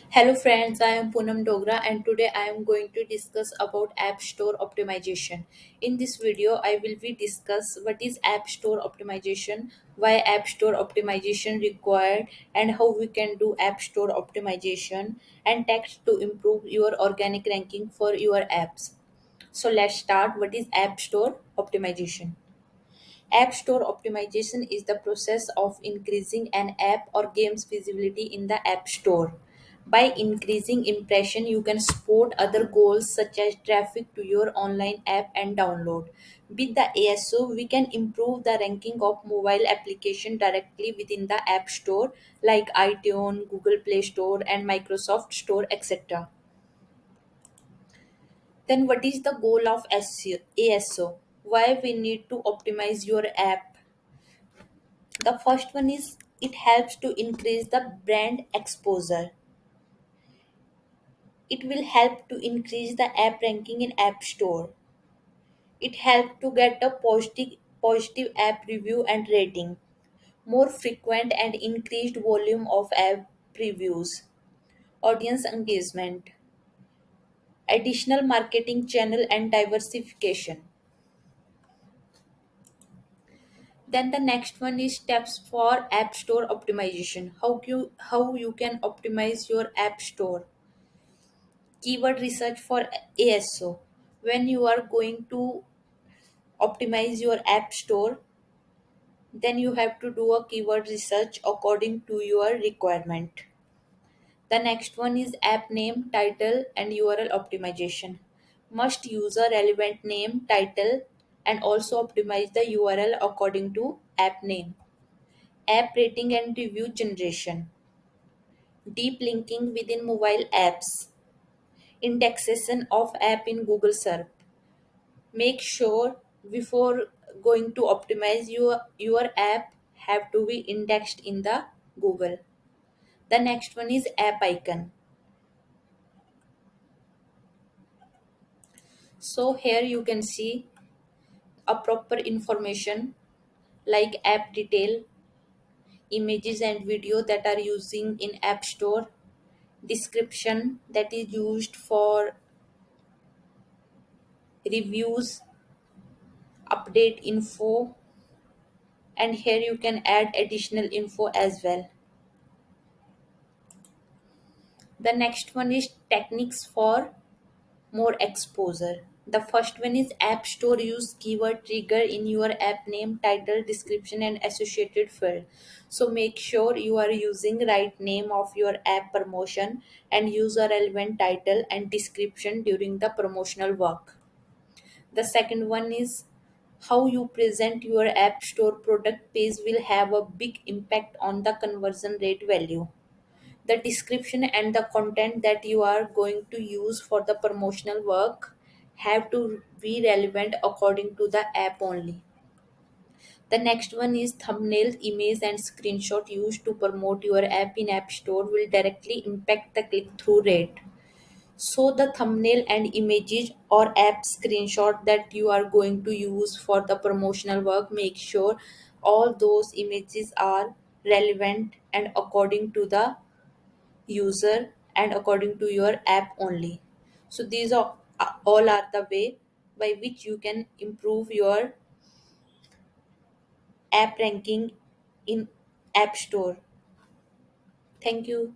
Hello friends, I am Poonam Dogra and today I am going to discuss about App Store optimization. In this video, I will be discuss what is App Store optimization, why App Store optimization required and how we can do App Store optimization and text to improve your organic ranking for your apps. So let's start. What is App Store optimization? App Store optimization is the process of increasing an app or game's visibility in the App Store. By increasing impression, you can support other goals such as traffic to your online app and download. With the ASO, we can improve the ranking of mobile application directly within the App Store like iTunes, Google Play Store and Microsoft Store, etc. Then what is the goal of ASO? Why we need to optimize your app? The first one is it helps to increase the brand exposure. It will help to increase the app ranking in App Store. It helps to get a positive app review and rating, more frequent and increased volume of app reviews, audience engagement, additional marketing channel and diversification. Then the next one is steps for App Store optimization. How you can optimize your App Store. Keyword research for ASO. When you are going to optimize your app store, then you have to do a keyword research according to your requirement. The next one is app name, title, and URL optimization. Must use a relevant name, title, and also optimize the URL according to app name. App rating and review generation. Deep linking within mobile apps. Indexation of app in Google search. Make sure before going to optimize your app have to be indexed in the Google. The next one is app icon. So here you can see a proper information like app detail, images and video that are using in app store, description that is used for reviews, update info, and here you can add additional info as well. The next one is techniques for more exposure. The first one is App Store use keyword trigger in your app name, title, description, and associated field. So make sure you are using right name of your app promotion and use a relevant title and description during the promotional work. The second one is how you present your app store product page will have a big impact on the conversion rate value. The description and the content that you are going to use for the promotional work have to be relevant according to the app only. The next one is thumbnail, image, and screenshot used to promote your app in App Store will directly impact the click through rate. So, the thumbnail and images or app screenshot that you are going to use for the promotional work, make sure all those images are relevant and according to the user and according to your app only. So these are all are the way by which you can improve your app ranking in App Store. Thank you.